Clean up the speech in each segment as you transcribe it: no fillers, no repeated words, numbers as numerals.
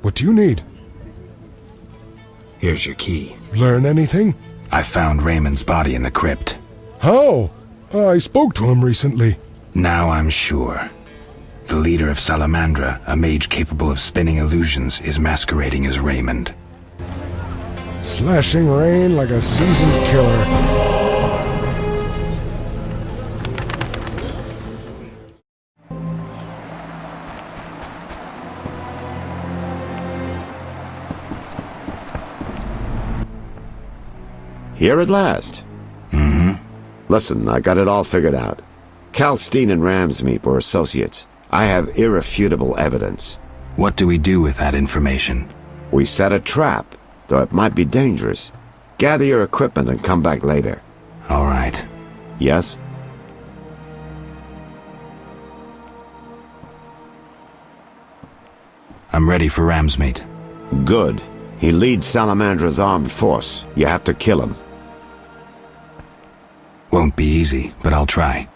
What do you need? Here's your key. Learn anything? I found Raymond's body in the crypt. How? I spoke to him recently. Now I'm sure. The leader of Salamandra, a mage capable of spinning illusions, is masquerading as Raymond. Slashing rain like a seasoned killer. Here at last. Mm-hmm. Listen, I got it all figured out. Kalkstein and Ramsmeet were associates. I have irrefutable evidence. What do we do with that information? We set a trap, though it might be dangerous. Gather your equipment and come back later. All right. Yes? I'm ready for Ramsmeet. Good. He leads Salamandra's armed force. You have to kill him. Won't be easy, but I'll try.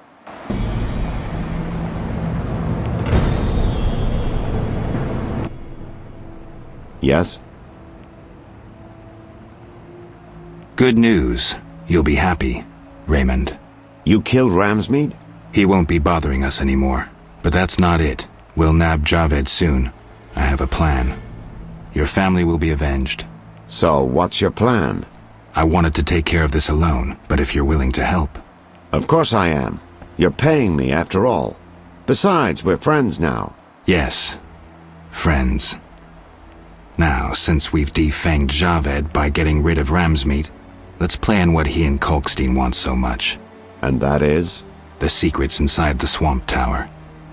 Yes? Good news. You'll be happy, Raymond. You killed Ramsmeet? He won't be bothering us anymore. But that's not it. We'll nab Javed soon. I have a plan. Your family will be avenged. So, what's your plan? I wanted to take care of this alone, but if you're willing to help... Of course I am. You're paying me, after all. Besides, we're friends now. Yes. Friends. Now, since we've defanged Javed by getting rid of Ramsmeet, let's plan what he and Kalkstein want so much. And that is? The secret's inside the swamp tower.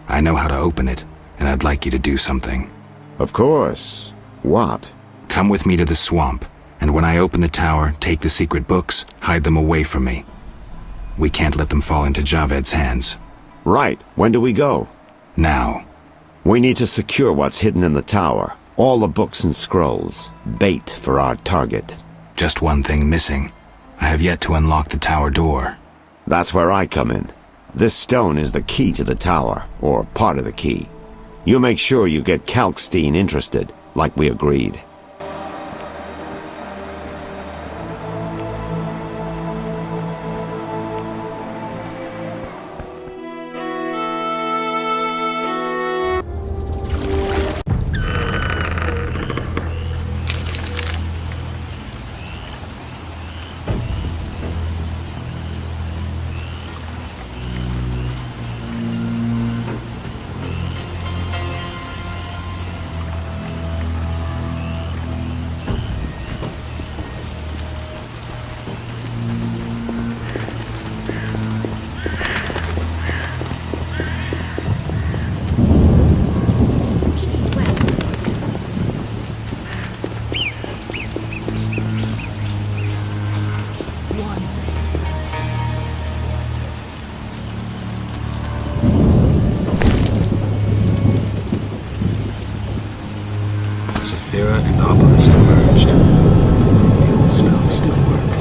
I know how to open it, and I'd like you to do something. Of course. What? Come with me to the swamp, and when I open the tower, take the secret books, hide them away from me. We can't let them fall into Javed's hands. Right. When do we go? Now. We need to secure what's hidden in the tower. All the books and scrolls. Bait for our target. Just one thing missing. I have yet to unlock the tower door. That's where I come in. This stone is the key to the tower, or part of the key. You make sure you get Kalkstein interested, like we agreed. Zephyra and Obelisk emerged. The old spells still work.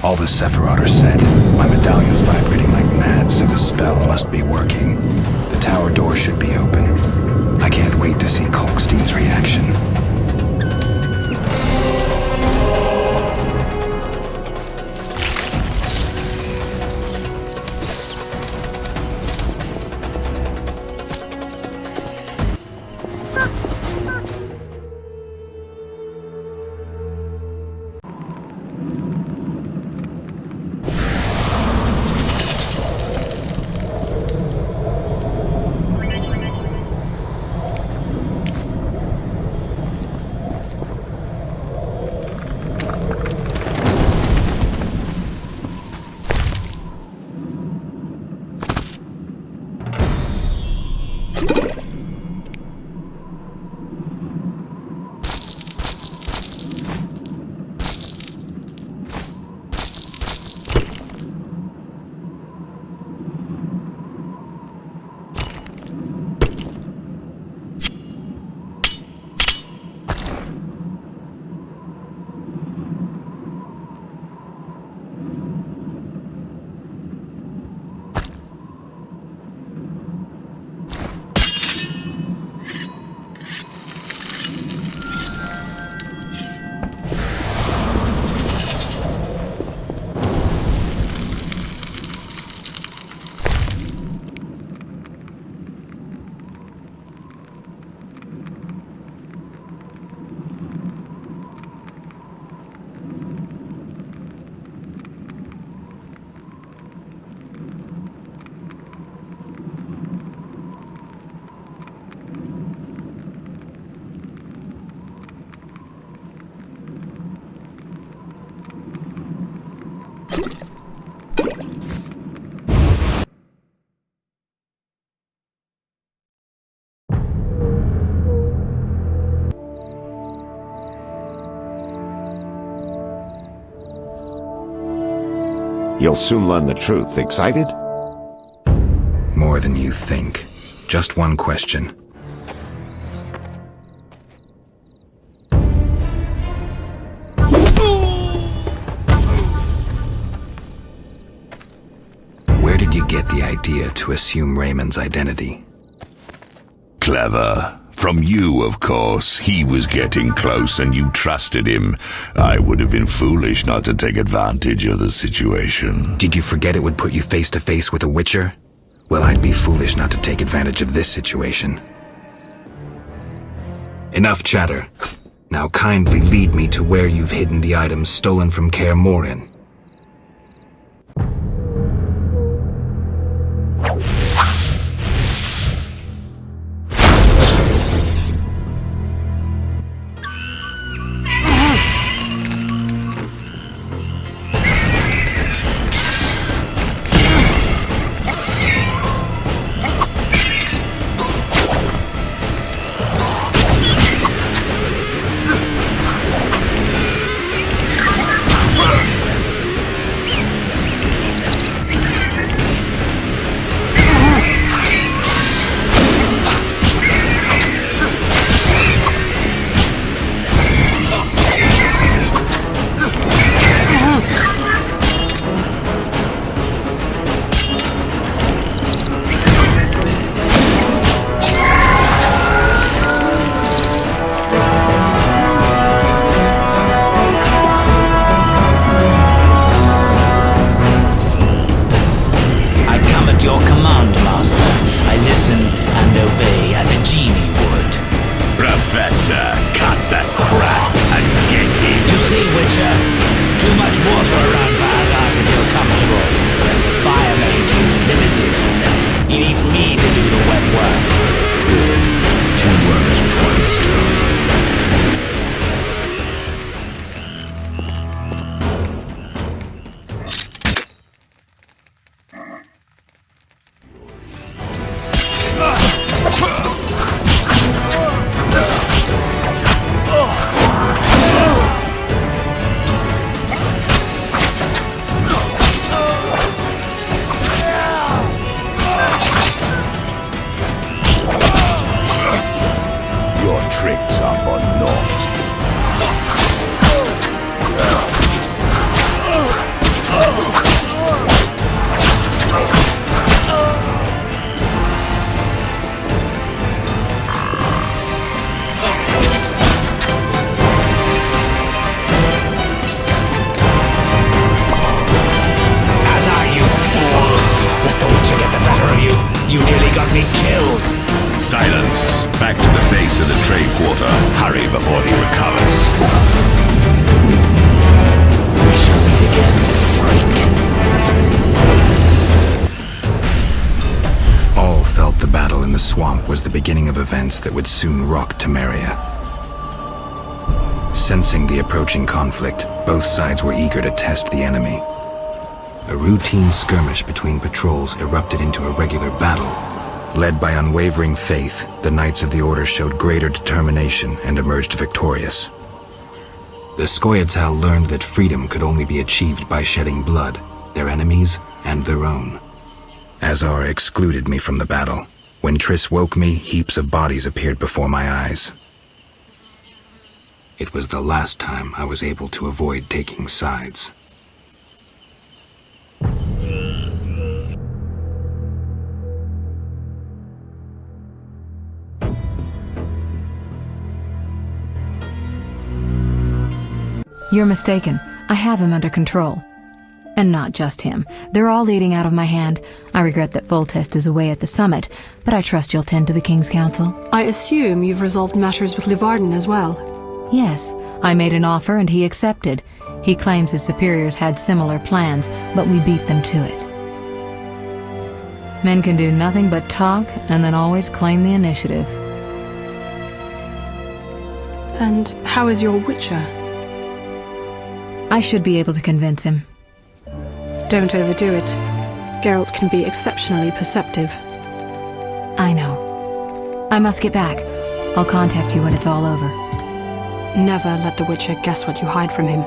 All the Sephiroth are set. My medallion's vibrating like mad, so the spell must be working. The tower door should be open. I can't wait to see Kalkstein's reaction. You'll soon learn the truth. Excited? More than you think. Just one question. Where did you get the idea to assume Raymond's identity? Clever. From you, of course. He was getting close and you trusted him. I would have been foolish not to take advantage of the situation. Did you forget it would put you face to face with a Witcher? Well, I'd be foolish not to take advantage of this situation. Enough chatter. Now kindly lead me to where you've hidden the items stolen from Kaer Morhen. Silence! Back to the base of the trade quarter. Hurry before he recovers. We shall meet again, freak. All felt the battle in the swamp was the beginning of events that would soon rock Temeria. Sensing the approaching conflict, both sides were eager to test the enemy. A routine skirmish between patrols erupted into a regular battle. Led by unwavering faith, the Knights of the Order showed greater determination and emerged victorious. The Scoia'tael learned that freedom could only be achieved by shedding blood, their enemies and their own. Azar excluded me from the battle. When Triss woke me, heaps of bodies appeared before my eyes. It was the last time I was able to avoid taking sides. You're mistaken. I have him under control. And not just him. They're all leading out of my hand. I regret that Foltest is away at the summit, but I trust you'll tend to the King's Council. I assume you've resolved matters with Luvarden as well. Yes, I made an offer and he accepted. He claims his superiors had similar plans, but we beat them to it. Men can do nothing but talk and then always claim the initiative. And how is your Witcher? I should be able to convince him. Don't overdo it. Geralt can be exceptionally perceptive. I know. I must get back. I'll contact you when it's all over. Never let the Witcher guess what you hide from him.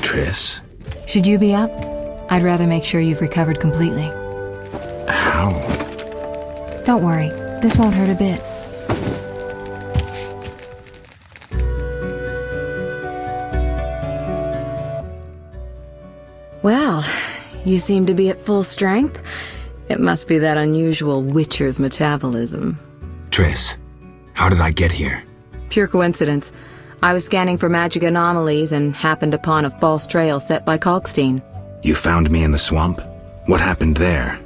Triss? Should you be up? I'd rather make sure you've recovered completely. How? Don't worry, this won't hurt a bit. Well, you seem to be at full strength. It must be that unusual Witcher's metabolism. Triss, how did I get here? Pure coincidence. I was scanning for magic anomalies and happened upon a false trail set by Kalkstein. You found me in the swamp? What happened there?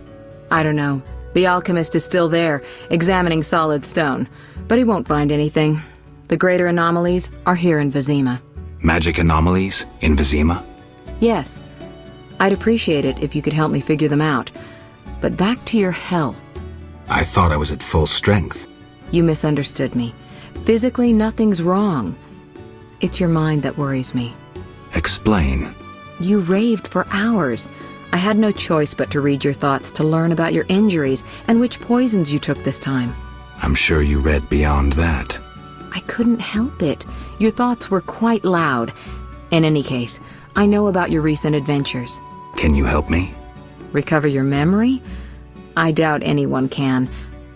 I don't know. The alchemist is still there, examining solid stone. But he won't find anything. The greater anomalies are here in Vizima. Magic anomalies? In Vizima? Yes. I'd appreciate it if you could help me figure them out. But back to your health. I thought I was at full strength. You misunderstood me. Physically, nothing's wrong. It's your mind that worries me. Explain. You raved for hours. I had no choice but to read your thoughts to learn about your injuries and which poisons you took this time. I'm sure you read beyond that. I couldn't help it. Your thoughts were quite loud. In any case, I know about your recent adventures. Can you help me? Recover your memory? I doubt anyone can,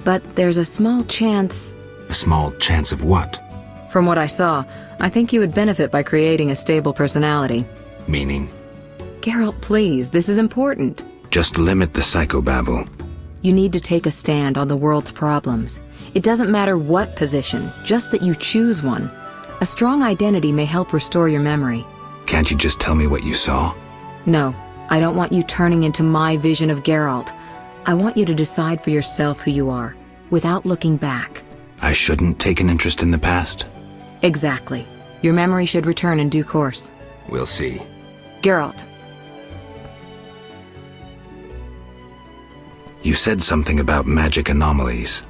but there's a small chance... A small chance of what? From what I saw, I think you would benefit by creating a stable personality. Meaning? Geralt, please, this is important. Just limit the psychobabble. You need to take a stand on the world's problems. It doesn't matter what position, just that you choose one. A strong identity may help restore your memory. Can't you just tell me what you saw? No, I don't want you turning into my vision of Geralt. I want you to decide for yourself who you are, without looking back. I shouldn't take an interest in the past? Exactly. Your memory should return in due course. We'll see. Geralt. You said something about magic anomalies.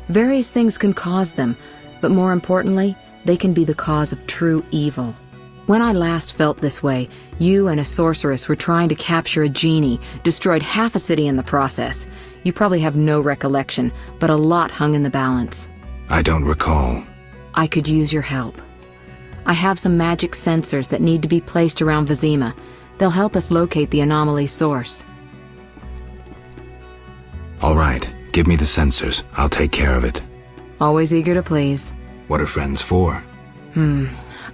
Various things can cause them, but more importantly, they can be the cause of true evil. When I last felt this way, you and a sorceress were trying to capture a genie, destroyed half a city in the process. You probably have no recollection, but a lot hung in the balance. I don't recall. I could use your help. I have some magic sensors that need to be placed around Vizima. They'll help us locate the anomaly's source. All right, give me the sensors. I'll take care of it. Always eager to please. What are friends for?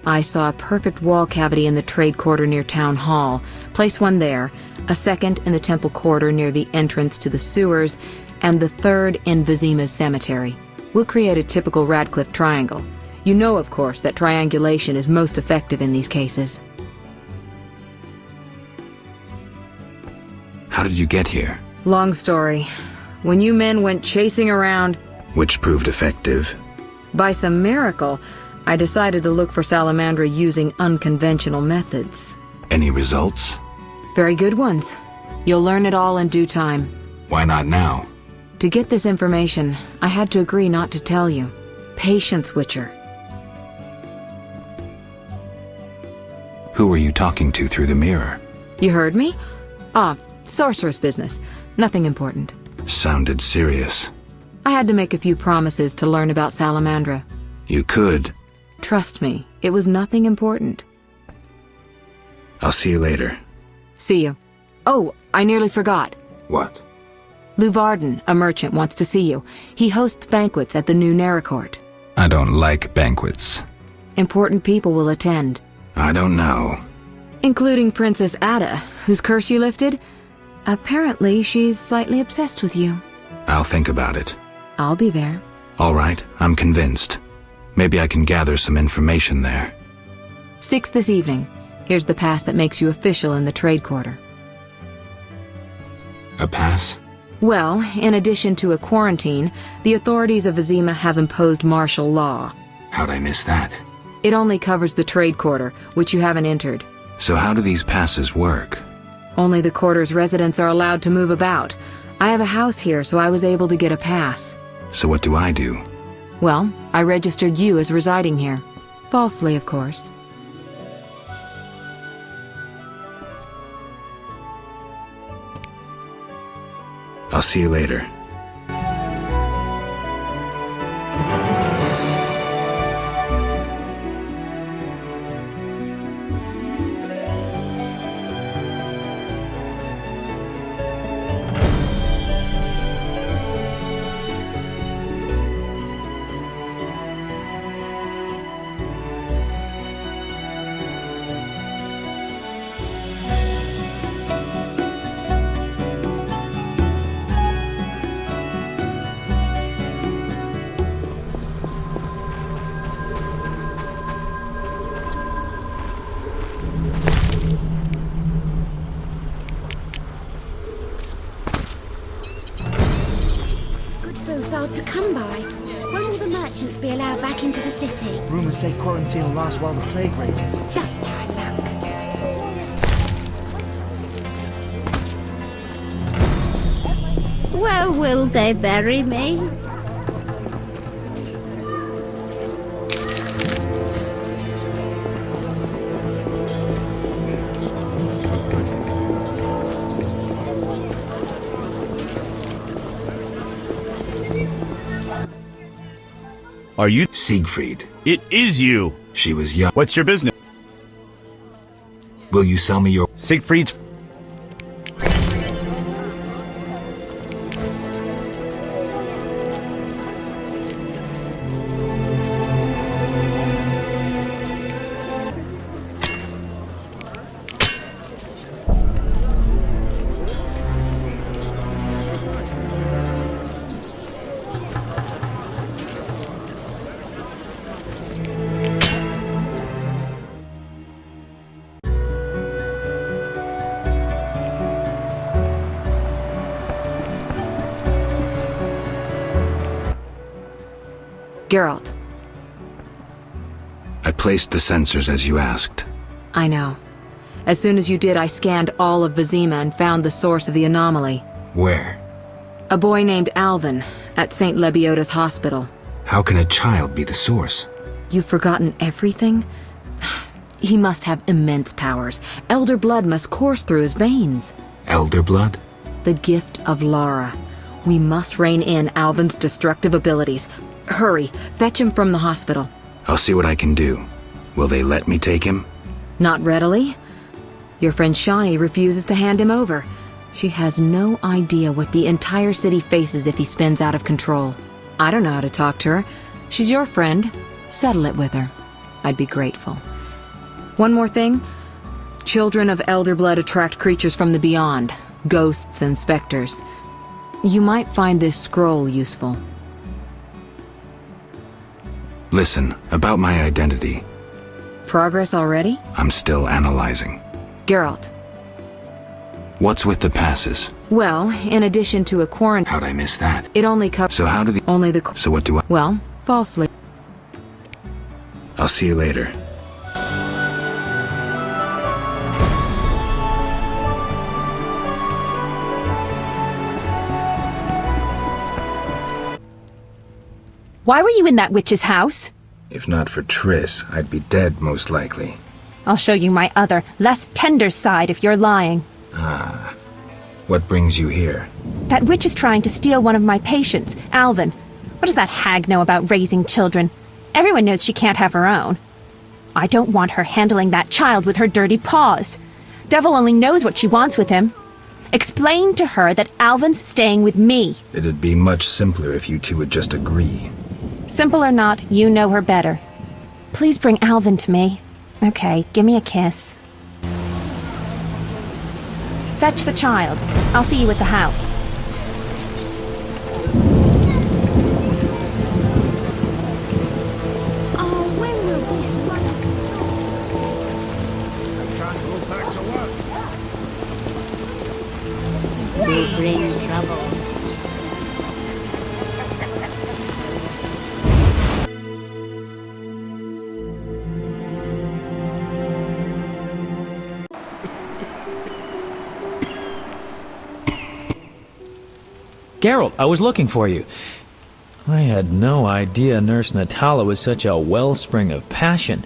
I saw a perfect wall cavity in the trade quarter near Town Hall. Place one there, a second in the temple quarter near the entrance to the sewers, and the third in Vizima's cemetery. We'll create a typical Radcliffe triangle. You know, of course, that triangulation is most effective in these cases. How did you get here? Long story. When you men went chasing around, Which proved effective. by some miracle, I decided to look for Salamandra using unconventional methods. Any results? Very good ones. You'll learn it all in due time. Why not now? To get this information, I had to agree not to tell you. Patience, Witcher. Who were you talking to through the mirror? You heard me? Sorceress business. Nothing important. Sounded serious. I had to make a few promises to learn about Salamandra. You could. Trust me, it was nothing important. I'll see you later. See you. Oh, I nearly forgot. What? Luvarden, a merchant, wants to see you. He hosts banquets at the new Neracourt. I don't like banquets. Important people will attend. I don't know. Including Princess Ada, whose curse you lifted. Apparently, she's slightly obsessed with you. I'll think about it. I'll be there. All right, I'm convinced. Maybe I can gather some information there. 6 this evening. Here's the pass that makes you official in the trade quarter. A pass? Well, in addition to a quarantine, the authorities of Vizima have imposed martial law. How'd I miss that? It only covers the trade quarter, which you haven't entered. So how do these passes work? Only the quarter's residents are allowed to move about. I have a house here, so I was able to get a pass. So what do I do? Well, I registered you as residing here. Falsely, of course. I'll see you later. hard to come by. When will the merchants be allowed back into the city? Rumors say quarantine will last while the plague rages. Just our luck. Where will they bury me? Are you? Siegfried. It is you. She was young. What's your business? Will you sell me your... Siegfried's... Geralt. I placed the sensors as you asked. I know. As soon as you did, I scanned all of Vizima and found the source of the anomaly. Where? A boy named Alvin, at St. Lebioda's hospital. How can a child be the source? You've forgotten everything? He must have immense powers. Elder blood must course through his veins. Elder blood? The gift of Lara. We must rein in Alvin's destructive abilities. Hurry, fetch him from the hospital. I'll see what I can do. Will they let me take him? Not readily. Your friend Shawnee refuses to hand him over. She has no idea what the entire city faces if he spins out of control. I don't know how to talk to her. She's your friend. Settle it with her. I'd be grateful. One more thing. Children of Elder Blood attract creatures from the beyond, ghosts and specters. You might find this scroll useful. Listen, about my identity. Progress already? I'm still analyzing. Geralt. What's with the passes? Well, in addition to a quarantine... How'd I miss that? It only covers... So how do the... Only the... So what do I... Well, falsely. I'll see you later. Why were you in that witch's house? If not for Triss, I'd be dead most likely. I'll show you my other, less tender side if you're lying. Ah. What brings you here? That witch is trying to steal one of my patients, Alvin. What does that hag know about raising children? Everyone knows she can't have her own. I don't want her handling that child with her dirty paws. Devil only knows what she wants with him. Explain to her that Alvin's staying with me. It'd be much simpler if you two would just agree. Simple or not, you know her better. Please bring Alvin to me. Okay, give me a kiss. Fetch the child. I'll see you at the house. Oh, when will this one stop? Will bring trouble. Geralt, I was looking for you. I had no idea Nurse Natala was such a wellspring of passion.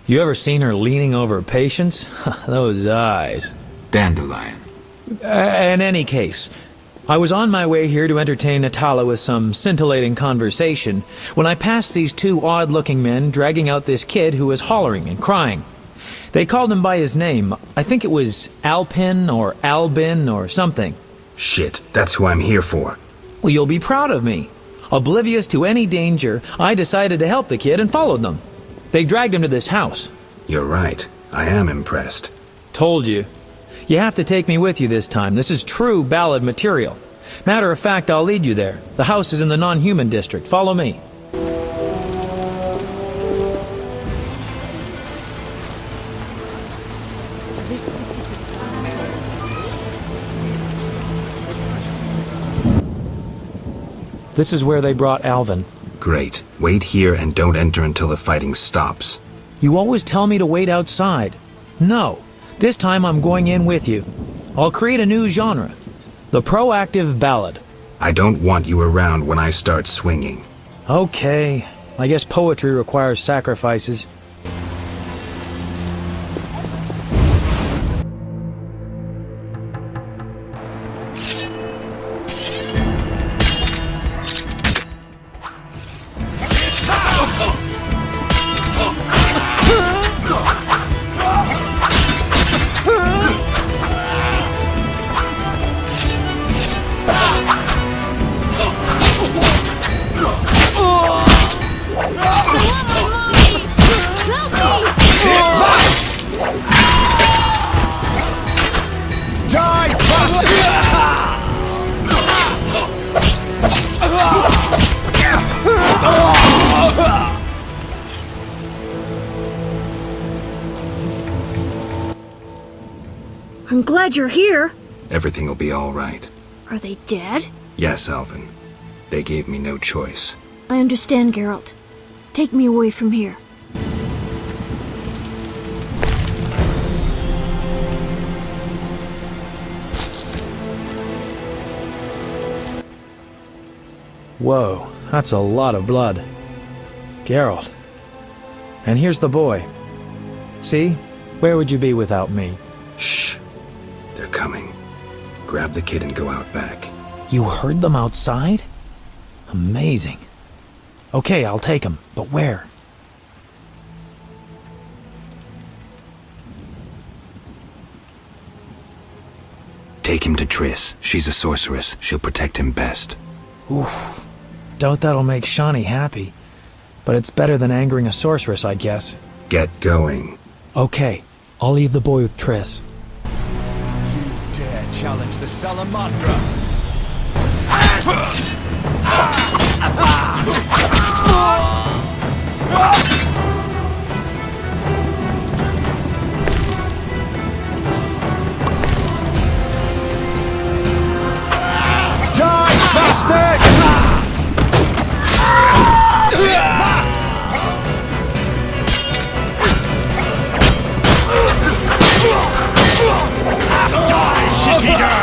You ever seen her leaning over patients? Those eyes. Dandelion. In any case, I was on my way here to entertain Natala with some scintillating conversation when I passed these two odd-looking men dragging out this kid who was hollering and crying. They called him by his name. I think it was Alpin or Albin or something. Shit, that's who I'm here for. Well, you'll be proud of me. Oblivious to any danger, I decided to help the kid and followed them. They dragged him to this house. You're right. I am impressed. Told you. You have to take me with you this time. This is true ballad material. Matter of fact, I'll lead you there. The house is in the non-human district. Follow me. This is where they brought Alvin. Great. Wait here and don't enter until the fighting stops. You always tell me to wait outside. No. This time I'm going in with you. I'll create a new genre. The proactive ballad. I don't want you around when I start swinging. Okay. I guess poetry requires sacrifices. I'm glad you're here. Everything will be all right. Are they dead? Yes, Alvin. They gave me no choice. I understand, Geralt. Take me away from here. Whoa, that's a lot of blood. Geralt. And here's the boy. See? Where would you be without me? Shh. They're coming. Grab the kid and go out back. You heard them outside? Amazing. Okay, I'll take him, but where? Take him to Triss. She's a sorceress. She'll protect him best. Oof. Doubt that'll make Shani happy. But it's better than angering a sorceress, I guess. Get going. Okay, I'll leave the boy with Triss. You dare challenge the Salamandra? Die, bastard! Die, shit-eater!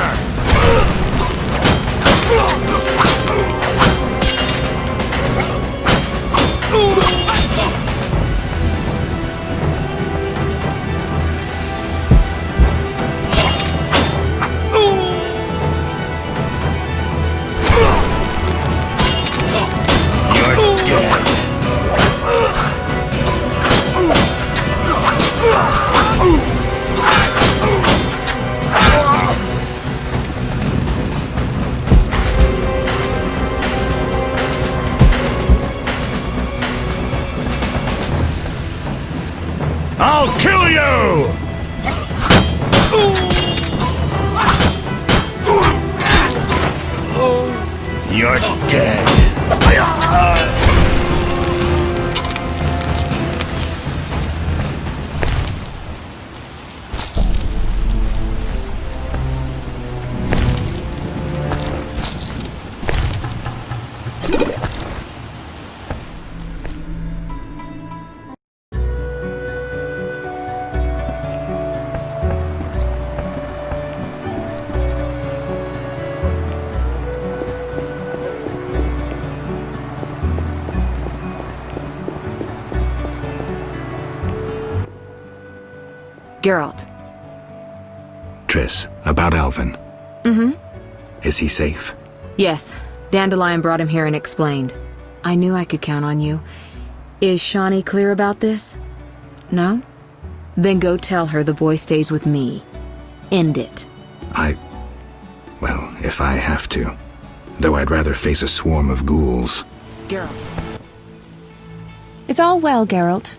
I'll kill you! You're dead. Geralt. Triss, about Alvin. Mm-hmm. Is he safe? Yes. Dandelion brought him here and explained. I knew I could count on you. Is Shani clear about this? No? Then go tell her the boy stays with me. End it. Well, if I have to. Though I'd rather face a swarm of ghouls. Geralt. It's all well, Geralt.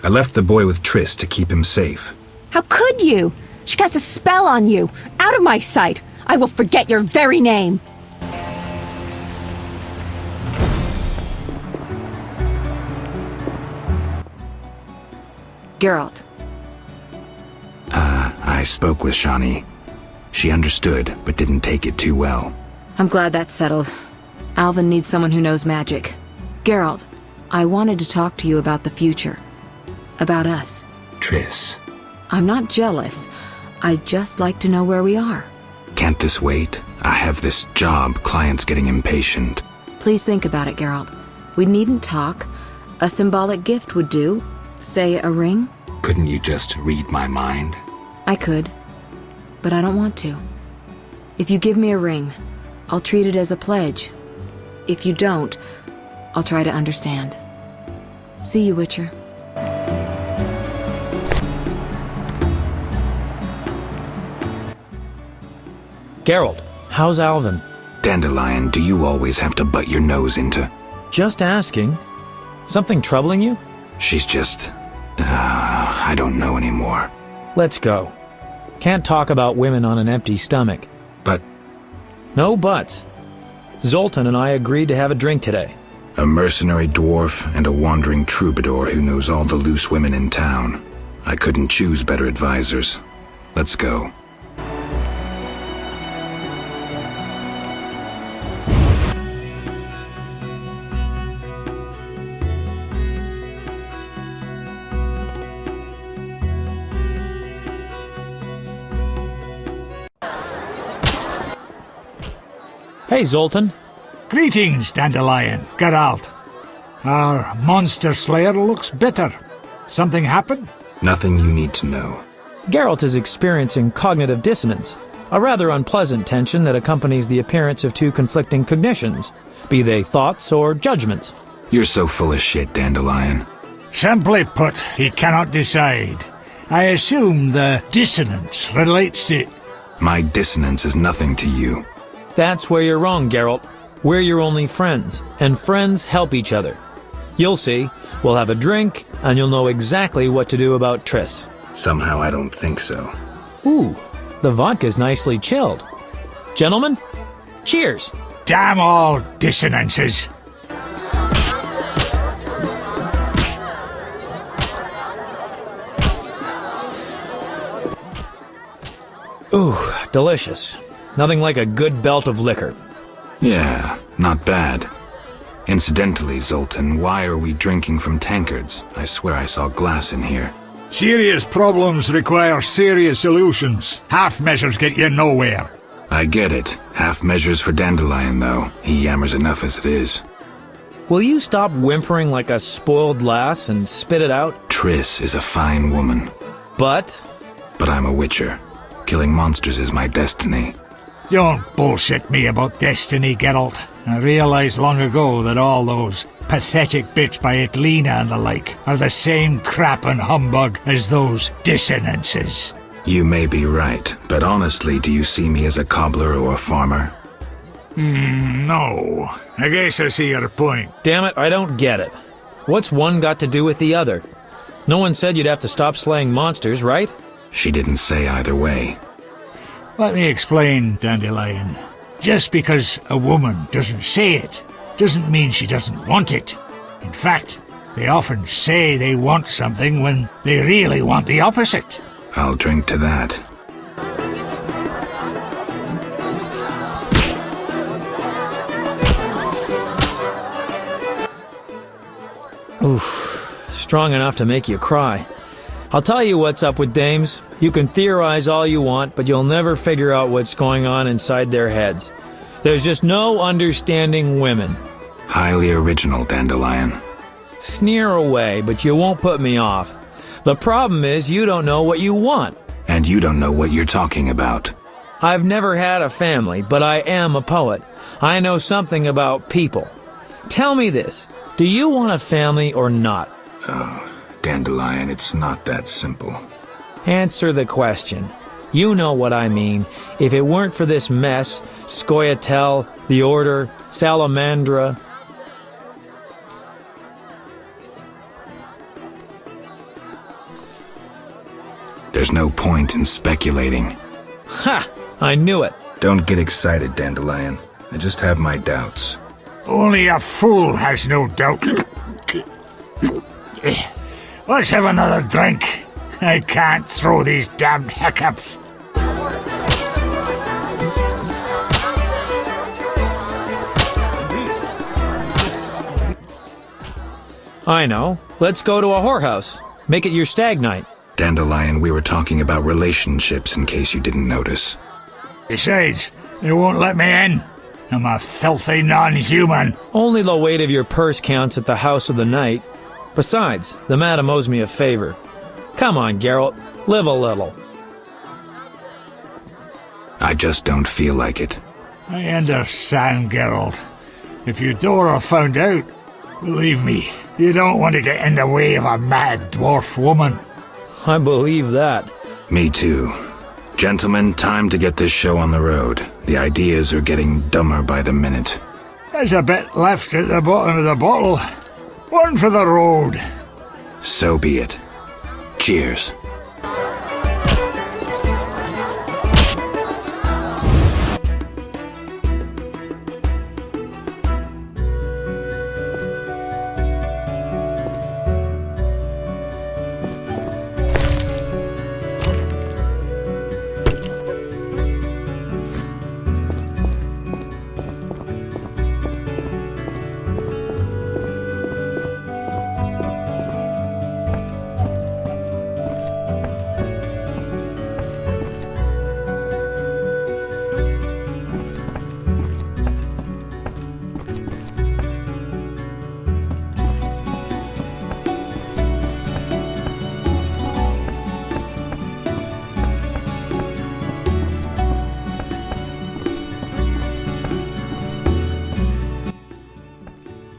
I left the boy with Triss to keep him safe. How could you? She cast a spell on you. Out of my sight. I will forget your very name. Geralt. I spoke with Shani. She understood, but didn't take it too well. I'm glad that's settled. Alvin needs someone who knows magic. Geralt, I wanted to talk to you about the future. About us. Triss. I'm not jealous. I'd just like to know where we are. Can't this wait? I have this job. Client's getting impatient. Please think about it, Geralt. We needn't talk. A symbolic gift would do. Say a ring. Couldn't you just read my mind? I could, but I don't want to. If you give me a ring, I'll treat it as a pledge. If you don't, I'll try to understand. See you, Witcher. Geralt, how's Alvin? Dandelion, do you always have to butt your nose into? Just asking. Something troubling you? She's just... I don't know anymore. Let's go. Can't talk about women on an empty stomach. But... No buts. Zoltan and I agreed to have a drink today. A mercenary dwarf and a wandering troubadour who knows all the loose women in town. I couldn't choose better advisors. Let's go. Hey, Zoltan. Greetings, Dandelion. Geralt. Our monster slayer looks bitter. Something happened? Nothing you need to know. Geralt is experiencing cognitive dissonance, a rather unpleasant tension that accompanies the appearance of two conflicting cognitions, be they thoughts or judgments. You're so full of shit, Dandelion. Simply put, he cannot decide. I assume the dissonance relates to... My dissonance is nothing to you. That's where you're wrong, Geralt. We're your only friends, and friends help each other. You'll see. We'll have a drink, and you'll know exactly what to do about Triss. Somehow I don't think so. Ooh, the vodka's nicely chilled. Gentlemen, cheers! Damn all dissonances! Ooh, delicious. Nothing like a good belt of liquor. Yeah, not bad. Incidentally, Zoltan, why are we drinking from tankards? I swear I saw glass in here. Serious problems require serious solutions. Half measures get you nowhere. I get it. Half measures for Dandelion, though. He yammers enough as it is. Will you stop whimpering like a spoiled lass and spit it out? Triss is a fine woman. But I'm a witcher. Killing monsters is my destiny. Don't bullshit me about destiny, Geralt. I realized long ago that all those pathetic bits by Etlina and the like are the same crap and humbug as those dissonances. You may be right, but honestly, do you see me as a cobbler or a farmer? No. I guess I see your point. Damn it, I don't get it. What's one got to do with the other? No one said you'd have to stop slaying monsters, right? She didn't say either way. Let me explain, Dandelion. Just because a woman doesn't say it, doesn't mean she doesn't want it. In fact, they often say they want something when they really want the opposite. I'll drink to that. Oof, strong enough to make you cry. I'll tell you what's up with dames. You can theorize all you want, but you'll never figure out what's going on inside their heads. There's just no understanding women. Highly original, Dandelion. Sneer away, but you won't put me off. The problem is you don't know what you want. And you don't know what you're talking about. I've never had a family, but I am a poet. I know something about people. Tell me this, do you want a family or not? Oh, Dandelion, it's not that simple. Answer the question. You know what I mean. If it weren't for this mess, Scoia'tael, the Order, Salamandra... There's no point in speculating. Ha! I knew it. Don't get excited, Dandelion. I just have my doubts. Only a fool has no doubt. Let's have another drink. I can't throw these damned hiccups. I know. Let's go to a whorehouse. Make it your stag night. Dandelion, we were talking about relationships in case you didn't notice. Besides, they won't let me in. I'm a filthy non-human. Only the weight of your purse counts at the house of the night. Besides, the madam owes me a favor. Come on, Geralt. Live a little. I just don't feel like it. I understand, Geralt. If Eudora found out, believe me, you don't want to get in the way of a mad dwarf woman. I believe that. Me too. Gentlemen, time to get this show on the road. The ideas are getting dumber by the minute. There's a bit left at the bottom of the bottle. One for the road. So be it. Cheers.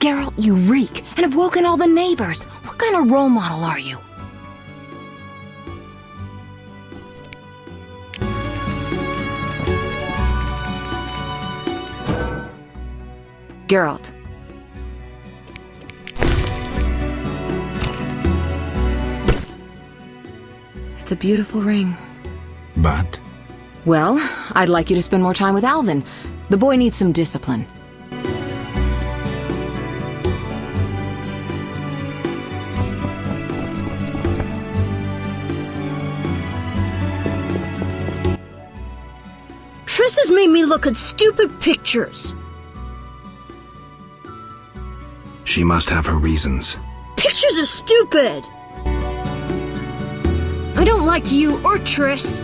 Geralt, you reek, and have woken all the neighbors. What kind of role model are you? Geralt. It's a beautiful ring. But? Well, I'd like you to spend more time with Alvin. The boy needs some discipline. Triss has made me look at stupid pictures. She must have her reasons. Pictures are stupid! I don't like you or Triss.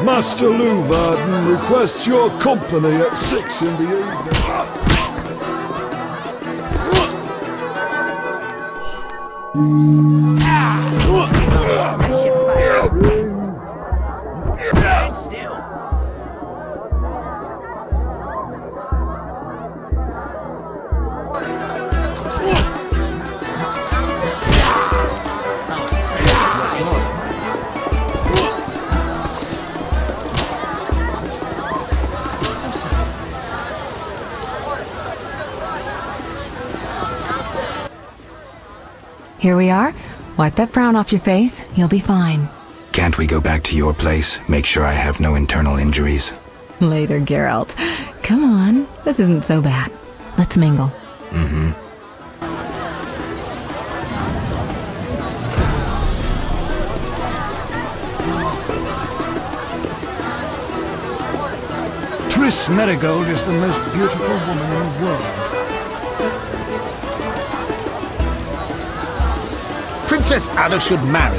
Master Luvarden requests your company at 6 in the evening. Here we are. Wipe that frown off your face. You'll be fine. Can't we go back to your place? Make sure I have no internal injuries. Later, Geralt. Come on. This isn't so bad. Let's mingle. Mm-hmm. Triss Merigold is the most beautiful woman in the world. Princess Ada should marry.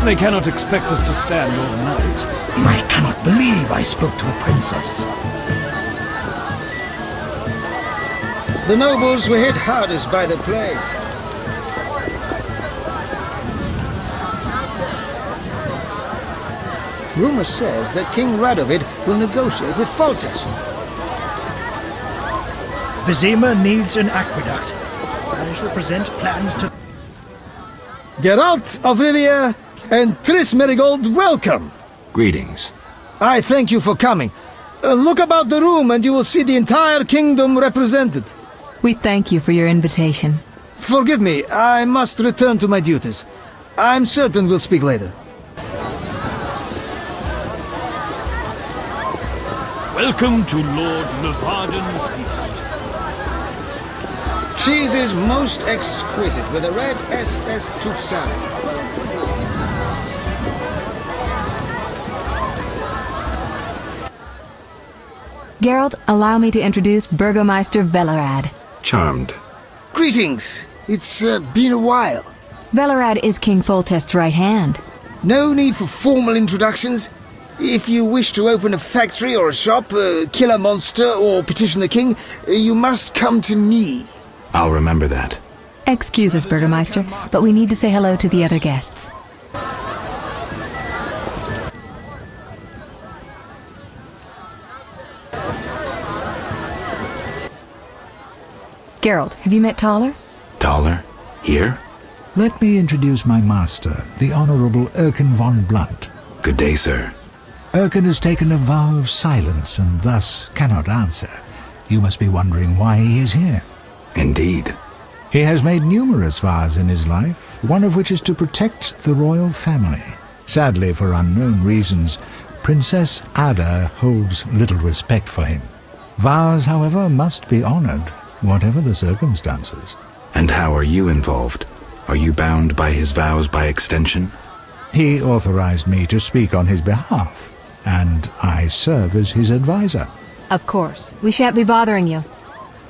They cannot expect us to stand all night. I cannot believe I spoke to a princess. The nobles were hit hardest by the plague. Rumor says that King Radovid will negotiate with Foltest. Vizima needs an aqueduct. I shall present plans to... Geralt of Rivia and Triss Merigold, welcome! Greetings. I thank you for coming. Look about the room and you will see the entire kingdom represented. We thank you for your invitation. Forgive me, I must return to my duties. I'm certain we'll speak later. Welcome to Lord Levarden's feast. Cheese is most exquisite with a red SS Toussaint. Geralt, allow me to introduce Burgomeister Velerad. Charmed. Greetings. It's been a while. Velerad is King Foltest's right hand. No need for formal introductions. If you wish to open a factory or a shop, kill a monster, or petition the king, you must come to me. I'll remember that. Excuse us, Burgomeister, but we need to say hello to the other guests. Geralt, have you met Taller? Taller? Here? Let me introduce my master, the Honorable Erkin von Blunt. Good day, sir. Erkin has taken a vow of silence and thus cannot answer. You must be wondering why he is here. Indeed. He has made numerous vows in his life, one of which is to protect the royal family. Sadly, for unknown reasons, Princess Ada holds little respect for him. Vows, however, must be honored, whatever the circumstances. And how are you involved? Are you bound by his vows by extension? He authorized me to speak on his behalf, and I serve as his advisor. Of course. We shan't be bothering you.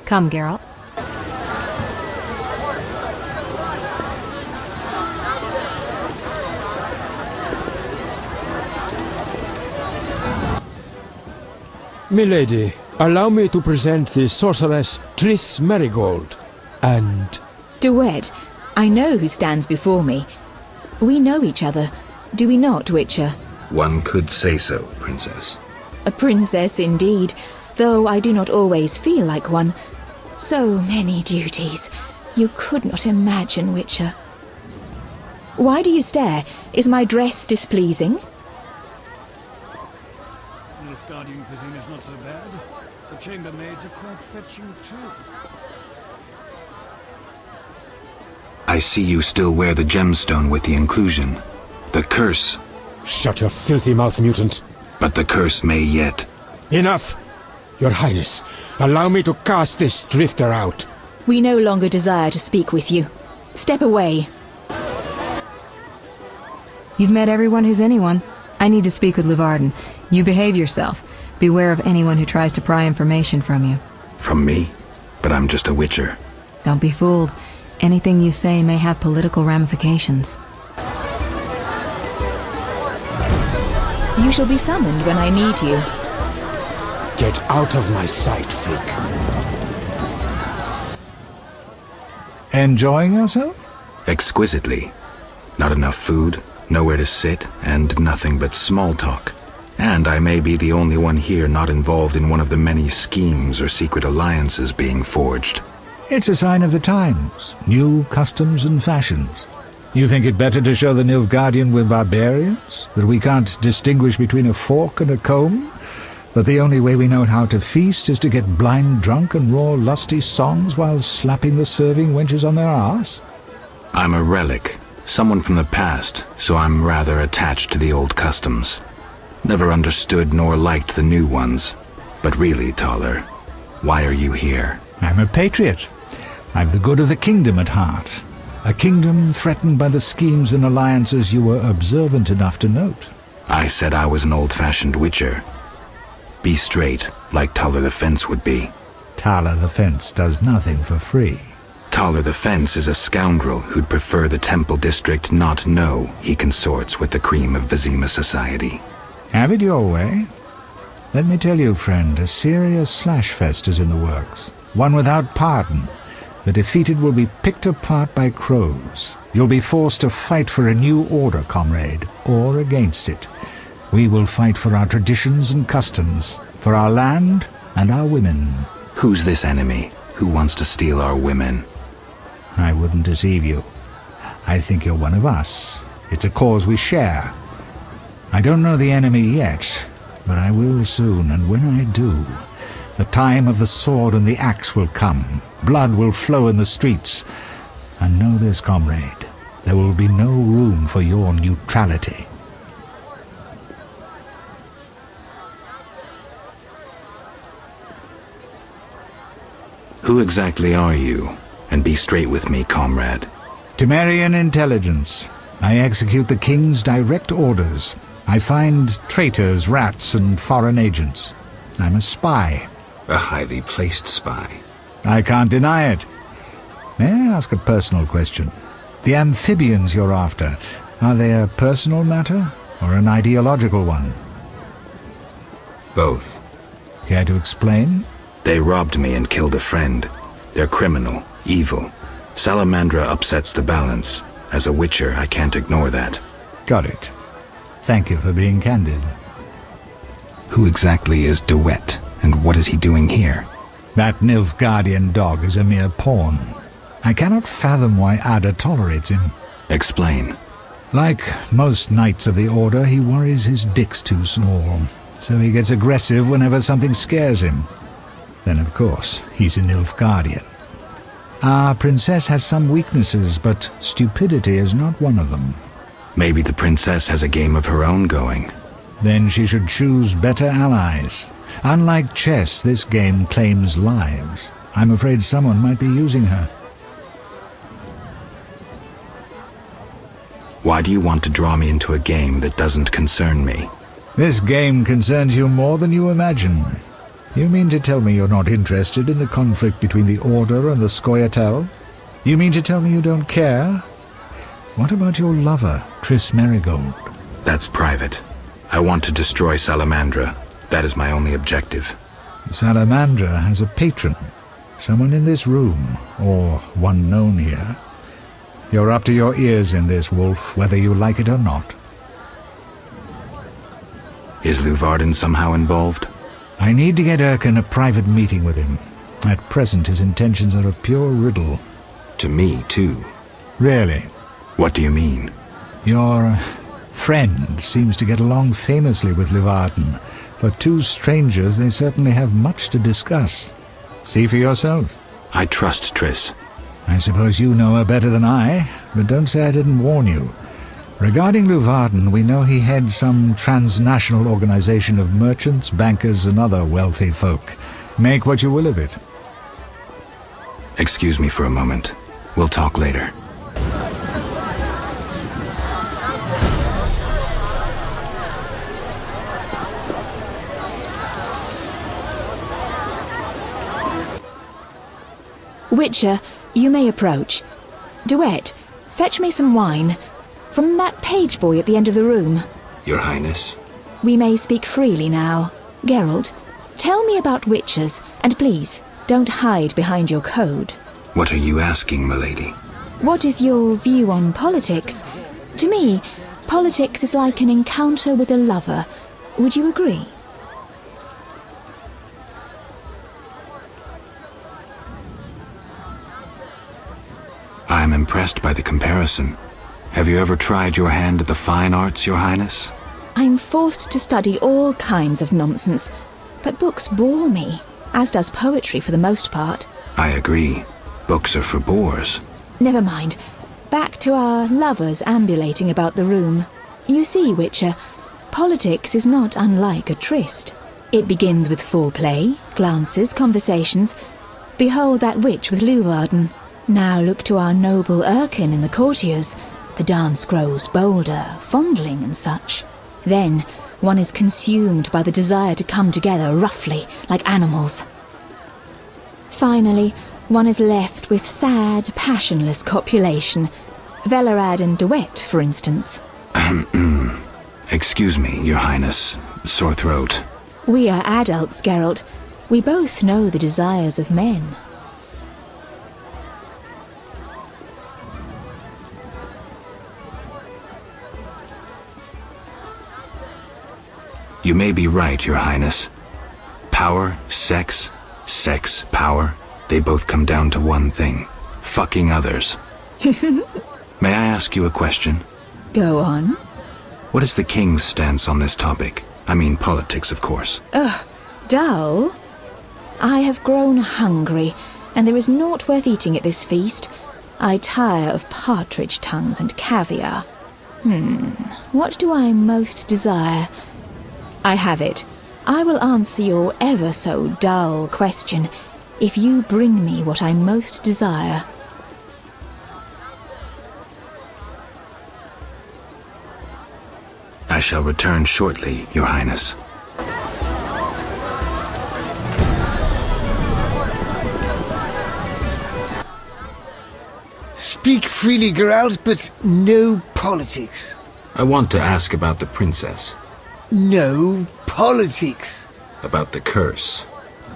Come, Geralt. Milady, allow me to present the sorceress Triss Marigold, and... Duet, I know who stands before me. We know each other, do we not, Witcher? One could say so, Princess. A princess indeed, though I do not always feel like one. So many duties. You could not imagine, Witcher. Why do you stare? Is my dress displeasing? Nilfgaardian cuisine is not so bad. The chambermaids are quite fetching too. I see you still wear the gemstone with the inclusion. The curse. Shut your filthy mouth, mutant. But the curse may yet. Enough! Your Highness, allow me to cast this drifter out. We no longer desire to speak with you. Step away. You've met everyone who's anyone. I need to speak with Levarden. You behave yourself. Beware of anyone who tries to pry information from you. From me? But I'm just a witcher. Don't be fooled. Anything you say may have political ramifications. You shall be summoned when I need you. Get out of my sight, freak. Enjoying yourself? Exquisitely. Not enough food, nowhere to sit, and nothing but small talk. And I may be the only one here not involved in one of the many schemes or secret alliances being forged. It's a sign of the times, new customs and fashions. You think it better to show the Nilfgaardian we're barbarians? That we can't distinguish between a fork and a comb? That the only way we know how to feast is to get blind drunk and roar lusty songs while slapping the serving wenches on their arse? I'm a relic, someone from the past, so I'm rather attached to the old customs. Never understood nor liked the new ones. But really, Taller, why are you here? I'm a patriot. I've the good of the kingdom at heart. A kingdom threatened by the schemes and alliances you were observant enough to note. I said I was an old-fashioned witcher. Be straight, like Taller the Fence would be. Taller the Fence does nothing for free. Taller the Fence is a scoundrel who'd prefer the Temple District not know he consorts with the cream of Vizima society. Have it your way. Let me tell you, friend, a serious slashfest is in the works. One without pardon. The defeated will be picked apart by crows. You'll be forced to fight for a new order, comrade, or against it. We will fight for our traditions and customs, for our land and our women. Who's this enemy? Who wants to steal our women? I wouldn't deceive you. I think you're one of us. It's a cause we share. I don't know the enemy yet, but I will soon, and when I do, the time of the sword and the axe will come. Blood will flow in the streets. And know this, comrade, there will be no room for your neutrality. Who exactly are you? And be straight with me, comrade. Temerian intelligence. I execute the king's direct orders. I find traitors, rats, and foreign agents. I'm a spy. A highly placed spy. I can't deny it. May I ask a personal question? The amphibians you're after, are they a personal matter or an ideological one? Both. Care to explain? They robbed me and killed a friend. They're criminal, evil. Salamandra upsets the balance. As a witcher, I can't ignore that. Got it. Thank you for being candid. Who exactly is DeWitt, and what is he doing here? That Nilfgaardian dog is a mere pawn. I cannot fathom why Ada tolerates him. Explain. Like most knights of the Order, he worries his dick's too small, so he gets aggressive whenever something scares him. Then, of course, he's a Nilfgaardian. Our princess has some weaknesses, but stupidity is not one of them. Maybe the princess has a game of her own going. Then she should choose better allies. Unlike chess, this game claims lives. I'm afraid someone might be using her. Why do you want to draw me into a game that doesn't concern me? This game concerns you more than you imagine. You mean to tell me you're not interested in the conflict between the Order and the Scoia'tael? You mean to tell me you don't care? What about your lover, Triss Merigold? That's private. I want to destroy Salamandra. That is my only objective. Salamandra has a patron. Someone in this room, or one known here. You're up to your ears in this, Wolf, whether you like it or not. Is Luvarden somehow involved? I need to get Erkin a private meeting with him. At present, his intentions are a pure riddle. To me, too. Really? What do you mean? Your friend seems to get along famously with Luvarden. For two strangers, they certainly have much to discuss. See for yourself. I trust Triss. I suppose you know her better than I, but don't say I didn't warn you. Regarding Luvarden, we know he heads some transnational organization of merchants, bankers, and other wealthy folk. Make what you will of it. Excuse me for a moment. We'll talk later. Witcher, you may approach. Duet, fetch me some wine. From that page boy at the end of the room. Your Highness? We may speak freely now. Geralt, tell me about witchers, and please, don't hide behind your code. What are you asking, milady? What is your view on politics? To me, politics is like an encounter with a lover. Would you agree? I'm impressed by the comparison. Have you ever tried your hand at the fine arts, Your Highness? I'm forced to study all kinds of nonsense, but books bore me, as does poetry for the most part. I agree. Books are for bores. Never mind. Back to our lovers ambulating about the room. You see, Witcher, politics is not unlike a tryst. It begins with foreplay, glances, conversations. Behold that witch with Luvarden. Now look to our noble Erkin in the courtiers. The dance grows bolder, fondling and such. Then one is consumed by the desire to come together roughly, like animals. Finally, one is left with sad, passionless copulation. Velerad and Duet, for instance. Excuse me, Your Highness. Sore throat. We are adults, Geralt. We both know the desires of men. You may be right, Your Highness. Power, sex, power, they both come down to one thing. Fucking others. May I ask you a question? Go on. What is the king's stance on this topic? I mean politics, of course. Ugh, dull? I have grown hungry, and there is naught worth eating at this feast. I tire of partridge tongues and caviar. What do I most desire? I have it. I will answer your ever so dull question. if you bring me what I most desire. I shall return shortly, Your Highness. Speak freely, Geralt, but no politics. I want to ask about the princess. No politics. About the curse.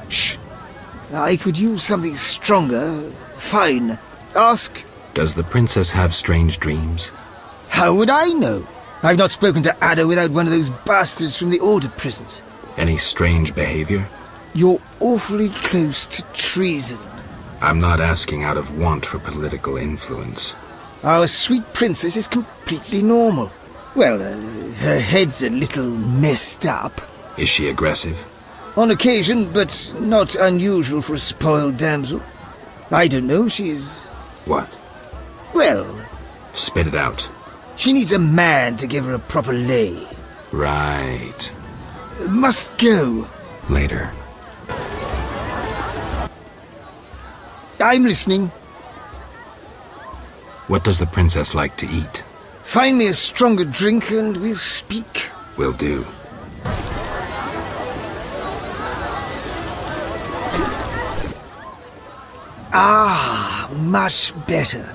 Shh. I could use something stronger. Fine. Ask. Does the princess have strange dreams? How would I know? I've not spoken to Ada without one of those bastards from the Order prisons. Any strange behavior? You're awfully close to treason. I'm not asking out of want for political influence. Our sweet princess is completely normal. Well, her head's a little messed up. Is she aggressive? On occasion, but not unusual for a spoiled damsel. I don't know, she's... What? Well... Spit it out. She needs a man to give her a proper lay. Right. Must go. Later. I'm listening. What does the princess like to eat? Find me a stronger drink and we'll speak. Will do. Ah, much better.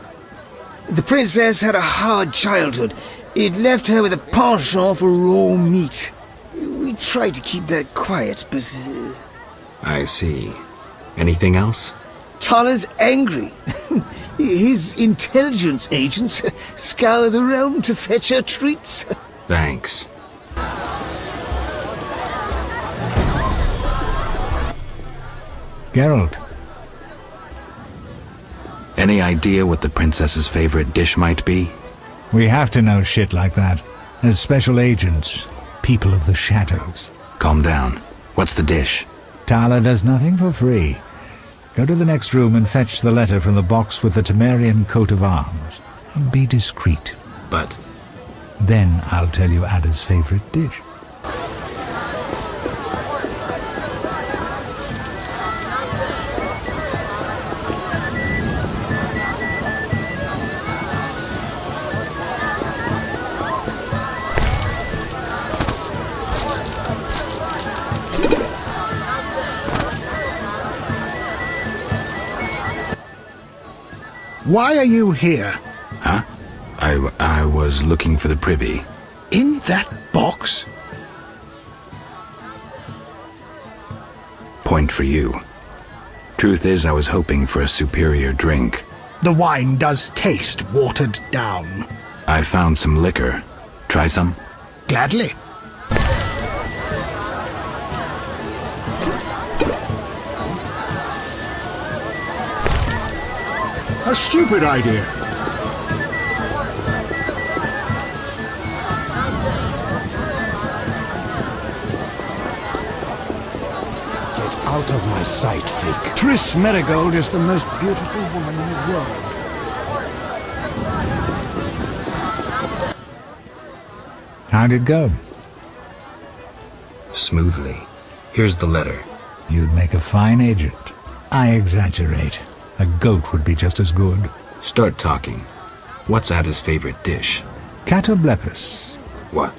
The princess had a hard childhood. It left her with a penchant for raw meat. We tried to keep that quiet, but... I see. Anything else? Tala's angry. His intelligence agents scour the realm to fetch her treats. Thanks. Geralt. Any idea what the princess's favorite dish might be? We have to know shit like that. As special agents, people of the shadows. Calm down. What's the dish? Tala does nothing for free. Go to the next room and fetch the letter from the box with the Temerian coat of arms. Be discreet. But... Then I'll tell you Ada's favorite dish. Why are you here? Huh? I was looking for the privy. In that box? Point for you. Truth is, I was hoping for a superior drink. The wine does taste watered down. I found some liquor. Try some? Gladly. A stupid idea. Get out of my sight, freak. Triss Merigold is the most beautiful woman in the world. How'd it go? Smoothly. Here's the letter. You'd make a fine agent. I exaggerate. A goat would be just as good. Start talking. What's Ada's favorite dish? Catoblepis. What?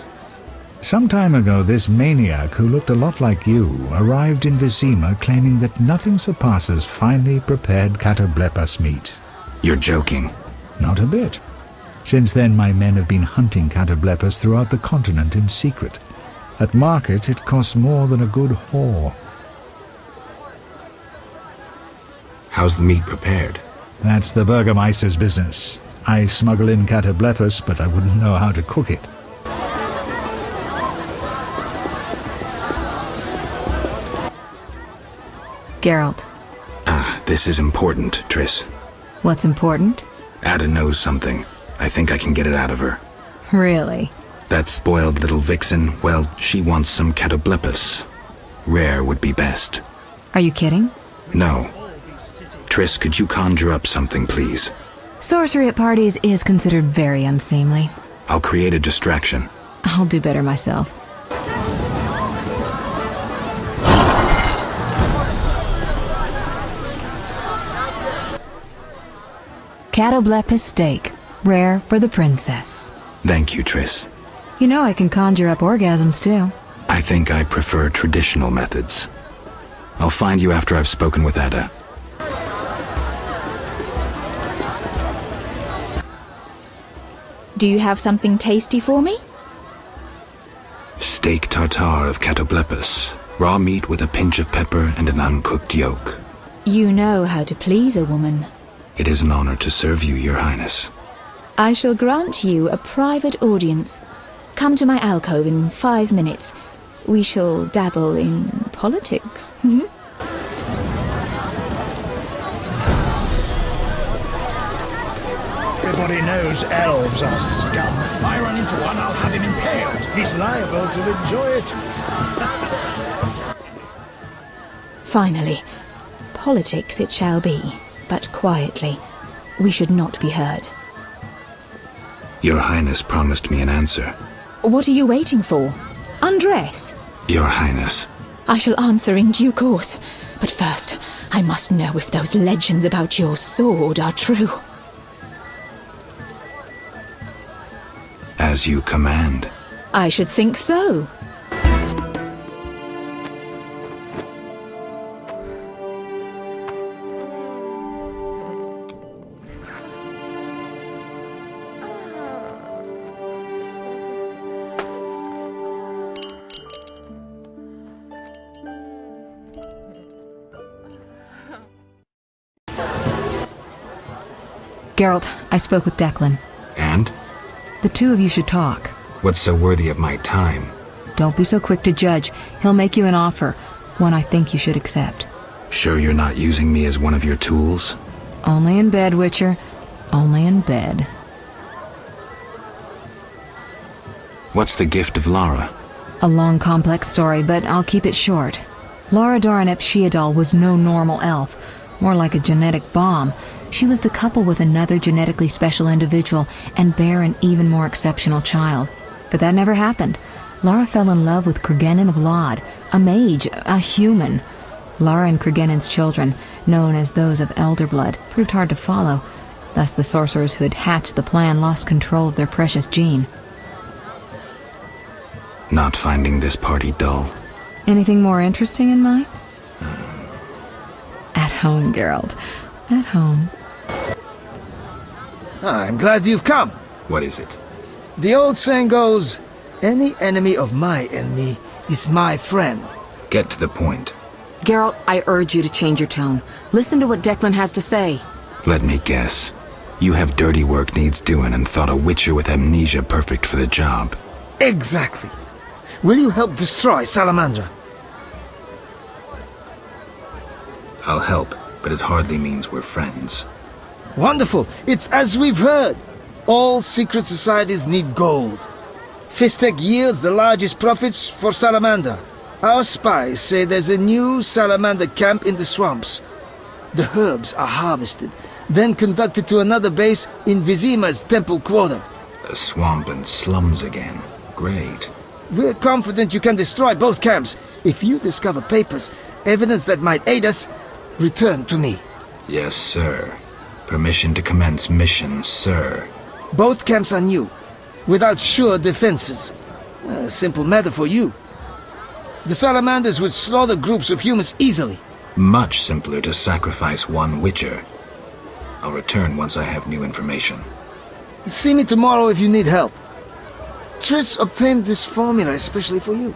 Some time ago, this maniac who looked a lot like you arrived in Vizima claiming that nothing surpasses finely prepared Catoblepis meat. You're joking. Not a bit. Since then, my men have been hunting Catoblepis throughout the continent in secret. At market, it costs more than a good whore. How's the meat prepared? That's the Burgermeister's business. I smuggle in Catoblepis, but I wouldn't know how to cook it. Geralt. This is important, Triss. What's important? Ada knows something. I think I can get it out of her. Really? That spoiled little vixen, well, she wants some Catoblepis. Rare would be best. Are you kidding? No. Triss, could you conjure up something, please? Sorcery at parties is considered very unseemly. I'll create a distraction. I'll do better myself. Catoblepis steak, rare for the princess. Thank you, Triss. You know I can conjure up orgasms, too. I think I prefer traditional methods. I'll find you after I've spoken with Ada. Do you have something tasty for me? Steak tartare of Catoblepis. Raw meat with a pinch of pepper and an uncooked yolk. You know how to please a woman. It is an honor to serve you, Your Highness. I shall grant you a private audience. Come to my alcove in 5 minutes. We shall dabble in politics. Everybody knows elves are scum. If I run into one, I'll have him impaled. He's liable to enjoy it. Finally, politics it shall be, but quietly. We should not be heard. Your Highness promised me an answer. What are you waiting for? Undress. Your Highness. I shall answer in due course. But first, I must know if those legends about your sword are true. As you command. I should think so. Geralt, I spoke with Declan. And? The two of you should talk. What's so worthy of my time? Don't be so quick to judge. He'll make you an offer, one I think you should accept. Sure you're not using me as one of your tools? Only in bed, Witcher. Only in bed. What's the gift of Lara? A long, complex story, but I'll keep it short. Lara Doran ep Sheadal was no normal elf, more like a genetic bomb. She was to couple with another genetically special individual and bear an even more exceptional child. But that never happened. Lara fell in love with Cregennan of Lod, a mage, a human. Lara and Cregennan's children, known as those of Elder Blood, proved hard to follow. Thus the sorcerers who had hatched the plan lost control of their precious gene. Not finding this party dull? Anything more interesting in mind? At home, Geralt. At home. I'm glad you've come. What is it? The old saying goes, any enemy of my enemy is my friend. Get to the point. Geralt, I urge you to change your tone. Listen to what Declan has to say. Let me guess. You have dirty work needs doing and thought a witcher with amnesia perfect for the job. Exactly. Will you help destroy Salamandra? I'll help, but it hardly means we're friends. Wonderful. It's as we've heard. All secret societies need gold. Fistek yields the largest profits for Salamander. Our spies say there's a new Salamander camp in the swamps. The herbs are harvested, then conducted to another base in Vizima's temple quarter. A swamp and slums again. Great. We're confident you can destroy both camps. If you discover papers, evidence that might aid us, return to me. Yes, sir. Permission to commence mission, sir. Both camps are new, without sure defenses. A simple matter for you. The Salamanders would slaughter groups of humans easily. Much simpler to sacrifice one witcher. I'll return once I have new information. See me tomorrow if you need help. Triss obtained this formula especially for you.